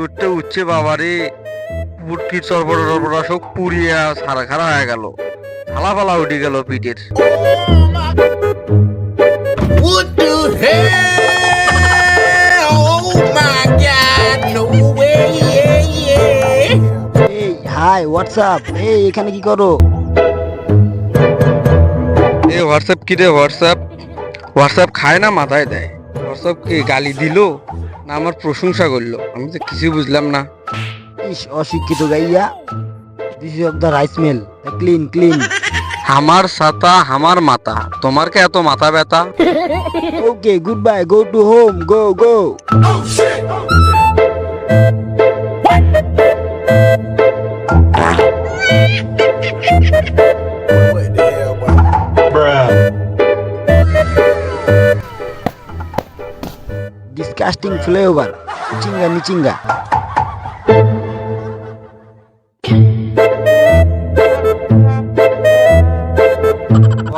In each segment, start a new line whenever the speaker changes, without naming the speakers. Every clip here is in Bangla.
রোদটা উঠছে বাবারে, পুটকি চরবড় টরবড়া সব পুড়িয়া সারা খারা হয়ে গেল, থালা ফালা উঠে গেল পিঠের।
What the hell? Oh my God! No way! Yeah.
এই হাই হোয়াটসঅ্যাপ, এই এখানে কি করো?
এ হোয়াটসঅ্যাপ কি রে? হোয়াটসঅ্যাপ হোয়াটসঅ্যাপ খায় না মাথায় দেয়। হোয়াটসঅ্যাপ কি গালি দিল না আমার প্রশংসা করলো? আমি তো কিছু বুঝলাম না।
ইস অশিক্ষিত গাইয়া, this is of the rice mill, clean clean.
আমার ছাতা আমার মাথা, তোমার কে এত মাথা ব্যথা?
Okay good bye, go to home, go go.
What the hell, boy?
Disgusting flavour, চিঙ্গা নিচিঙ্গা।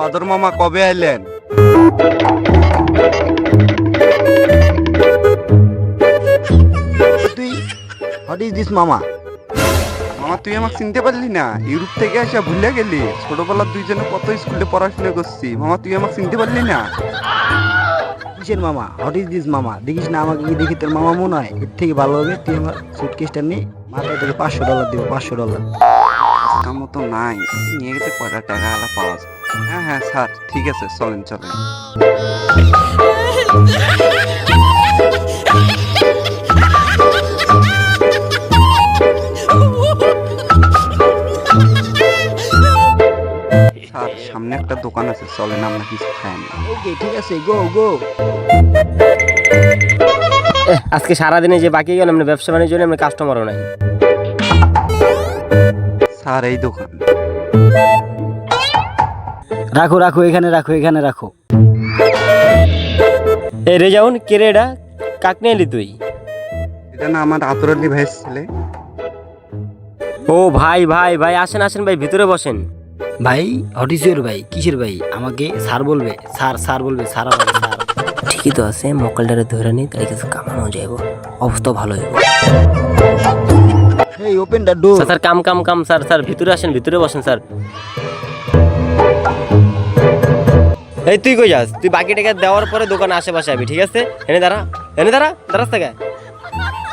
আদর মামা কবে আইলেন?
তুই হোয়াট ইজ দিস মামা?
মামা তুই আমাকে চিনতে পারলি না? ইউরোপ থেকে আসা ভুলে গেলি? ছোটবেলার দুইজনে কত স্কুলে পড়াশোনা করছি, মামা তুই আমাকে চিনতে পারলি না?
কিসের মামা? হোয়াট ইজ দিস মামা? দেখিস না আমাকে, কি দেখি তোর মামা মনে হয়? এর থেকে ভালো হবে তুই আমার সুটকেসটা নিয়ে মাথায় থেকে $500 দিব, $500।
আজকাল মতো নাই, নিয়ে গেছে কয়টা টাকা আলা পাওয়া যায়। হ্যাঁ হ্যাঁ স্যার, ঠিক আছে, চলেন চলেন। স্যার সামনে একটা দোকান আছে, চলেন আমরা কিছু খাই না।
ওকে ঠিক আছে, গো গো।
আজকে সারাদিনে যে বাকি গেল, আমরা ব্যবসা বাণিজ্য আমরা কাস্টমারও নাই।
স্যার এই দোকান।
রাখো রাখো, এখানে রাখো, এখানে রাখো।
এই রে যাউন, কে রে এটা? কাক নিয়ে এলি তুই?
এটা না আমার আতরালি ভাইয়ের ছেলে।
ও ভাই ভাই ভাই, আসেন আসেন ভাই, ভিতরে বসেন।
ভাই হোয়াট ইজ ইউর ভাই? কিসের ভাই? আমাকে স্যার বলবে? স্যার স্যার বলবে? স্যার আবার স্যার?
ঠিকই তো আছে, মক্কেলটারে ধরে নি, তাই কিছু কামানো যাইব, অবস্থা ভালো হইব।
এই open the door.
Sir come come come, sir sir ভিতরে আসেন, ভিতরে বসেন স্যার। এই তুই কই যাস? তুই বাকি টাকা দেওয়ার পরে দোকানে আশেপাশে আবি, ঠিক আছে? এনে দাঁড়া, এনে দাঁড়া, দাঁড়াস থেকে।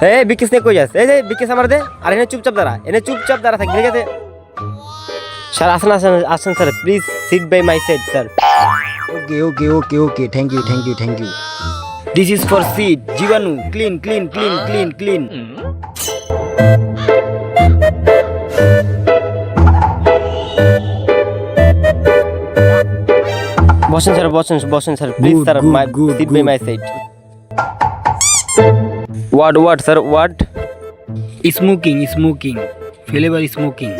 এই বিকেশ নে কই যাস? এই যে বিকেশ আমার দে, আর এনে চুপচাপ দাঁড়া, এনে চুপচাপ দাঁড়া থাকবি, ঠিক আছে? স্যার আসেন আসেন আসেন sir, please sit by my side sir.
Okay okay okay okay, thank you thank you thank you. This is for seat, জীবাণু clean clean clean clean clean.
বসেন স্যার, বসেন বসেন sir, please sir, my seat by my side. What sir, what?
Smoking smoking, flavour smoking.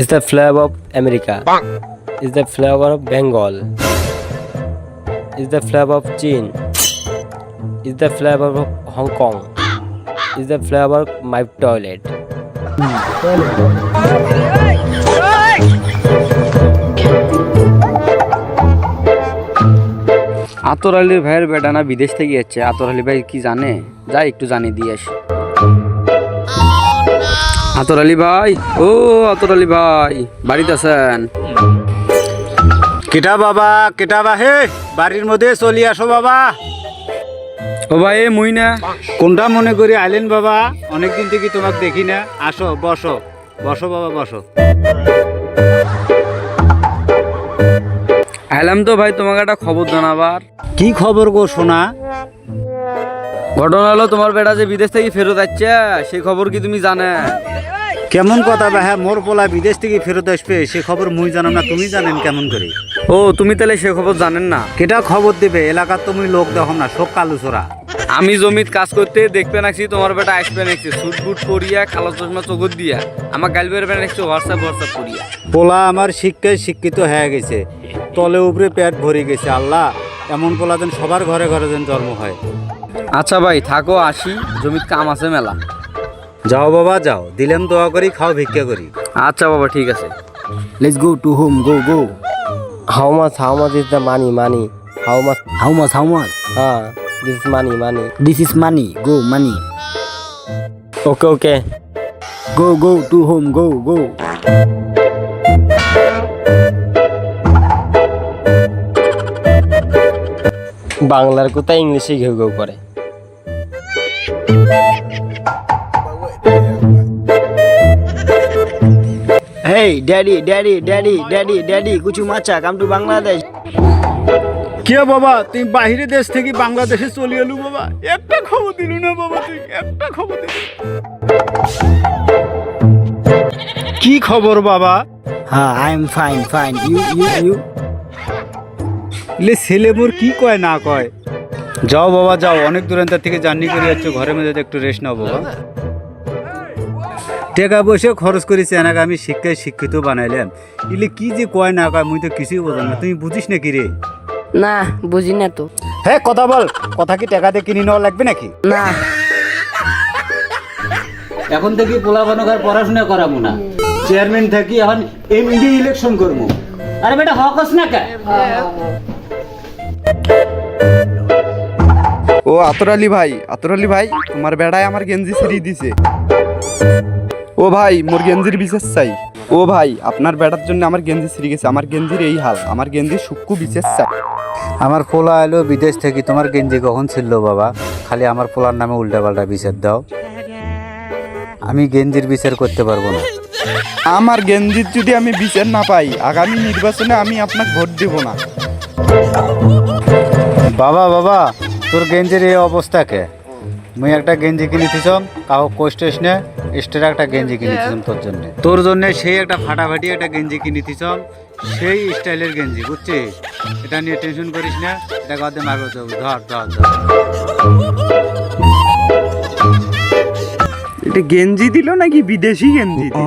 Is the flavor of America? Is the flavor of Bengal? Is the flavor of China? Is the flavor of Hong Kong? Is the flavor of my toilet?
আতর আলীর ভাইয়ের বেটা না বিদেশ থেকে যাচ্ছে, আতর আলী ভাই কি জানে? যাই একটু জানিয়ে দিয়ে আসি। আতর আলী ভাই, ও আতর আলী ভাই, বাড়িতে আছেন?
কেটা বাবা, কেটা বাহে, বাড়ির মধ্যে চলি আসো বাবা।
ও ভাই এ মুই না।
কোনটা মনে করি আইলেন বাবা? অনেকদিন থেকে তোমাকে দেখি না। আসো বসো, বসো বাবা বসো।
আইলাম তো ভাই তোমাকে একটা খবর জানাবার।
কি খবর গো সোনা?
ঘটনা হলো তোমার বেটা যে বিদেশ থেকে ফেরত যাচ্ছে, সেই খবর কি তুমি জানে?
কেমন কথা বা? হ্যাঁ, মোর পোলা বিদেশ থেকে ফেরত আসবে, সে খবর মুই জানাম না, তুমি জানেন কেমন করে?
ও তুমি তাহলে সে খবর জানেন না?
কেটা খবর দিবে? এলাকার তুমি লোক দেখো না, সব কালুচোরা।
আমি জমিত কাজ করতে দেখবে নাকি তোমার বেটা আসবে নাকি সুট বুট করিয়া, কালো চশমা চোখত দিয়া, আমার গাল বেরবে নাকি হোয়াটসঅ্যাপ করিয়া।
পোলা আমার শিক্ষায় শিক্ষিত হয়ে গেছে, তলে উপরে পেট ভরে গেছে। আল্লাহ এমন পোলা যেন সবার ঘরে ঘরে যেন জন্ম হয়।
আচ্ছা ভাই থাকো, আসি, জমিত কাম আছে মেলা।
যাও বাবা যাও, দিলাম দোয়া করি, খাও ভিক্ষা করি।
আচ্ছা বাবা ঠিক আছে।
Let's go to home, go go.
How much is the money how much
how much
হ্যাঁ this is money
this is money go money
okay
go to home go
বাংলার কোথায় ইংলিশে ঘেউ ঘেউ করে।
হেই ড্যাডি কুচু মাচা কাম টু বাংলাদেশ।
কে বাবা তুই বাহিরে দেশ থেকে বাংলাদেশে চলে এলু বাবা, একটা খবর দিলু না বাবা, তুই একটা খবর দিলু। কি খবর বাবা?
হ্যাঁ আই এম ফাইন ইউ
লে ছেলে মোর কি কয় না কয়। যাও বাবা যাও, অনেক দূরান্ত থেকে জার্নি করে যাচ্ছ, ঘরের মধ্যে একটু রেস্ট নাও বাবা। টাকা পয়সা খরচ করেছি এনাকে আমি শিক্ষিত বানাইলাম, ইলে কি যে কয় না কয় মুই তো কিছুই বোঝাম না। তুমি বুঝিস নাকি রে?
না বুঝি না তো।
হ্যাঁ কথা বল, কথা কি টাকাতে কিনে নেওয়া লাগবে নাকি?
না
এখন থেকে পোলা বানকার পড়াশোনা করাবো না, চেয়ারম্যান থাকি এখন এমডি ইলেকশন করবো। আরে বেটা হকস না কে?
ও আতর আলী ভাই তোমার বেড়ায় আমার গেঞ্জি ছিঁড়ি দিছে। ও ভাই মোর গেঞ্জির বিশেষ চাই। ও ভাই আপনার বেড়ার জন্য আমার গেঞ্জি ছিঁড়ে গেছে, আমার গেঞ্জির এই হাল, আমার গেঞ্জির সুক্কু বিশেষ চাই।
আমার পোলা এলো বিদেশ থেকে, তোমার গেঞ্জি কখন ছিল বাবা? খালি আমার পোলার নামে উল্টাপাল্টা বিচার দাও, আমি গেঞ্জির বিচার করতে পারবো না।
আমার গেঞ্জির যদি আমি বিচার না পাই, আগামী নির্বাচনে আমি আপনাকে ভোট দেব না।
বাবা তোর গেঞ্জির এই অবস্থা কে? মুই একটা গেঞ্জি কিনেছিলাম কাউ কোস্টেশনে এক্সট্রা একটা গেঞ্জি কিনেছিলাম তোর জন্য সেই একটা ফাটাফাটি একটা গেঞ্জি কিনেছিলাম, সেই স্টাইলের গেঞ্জি, বুঝছিস? এটা নিয়ে টেনশন করিস না, এটা গদে মারবো তো। ধর
এটা গেঞ্জি দিল নাকি বিদেশি গেঞ্জি দিল?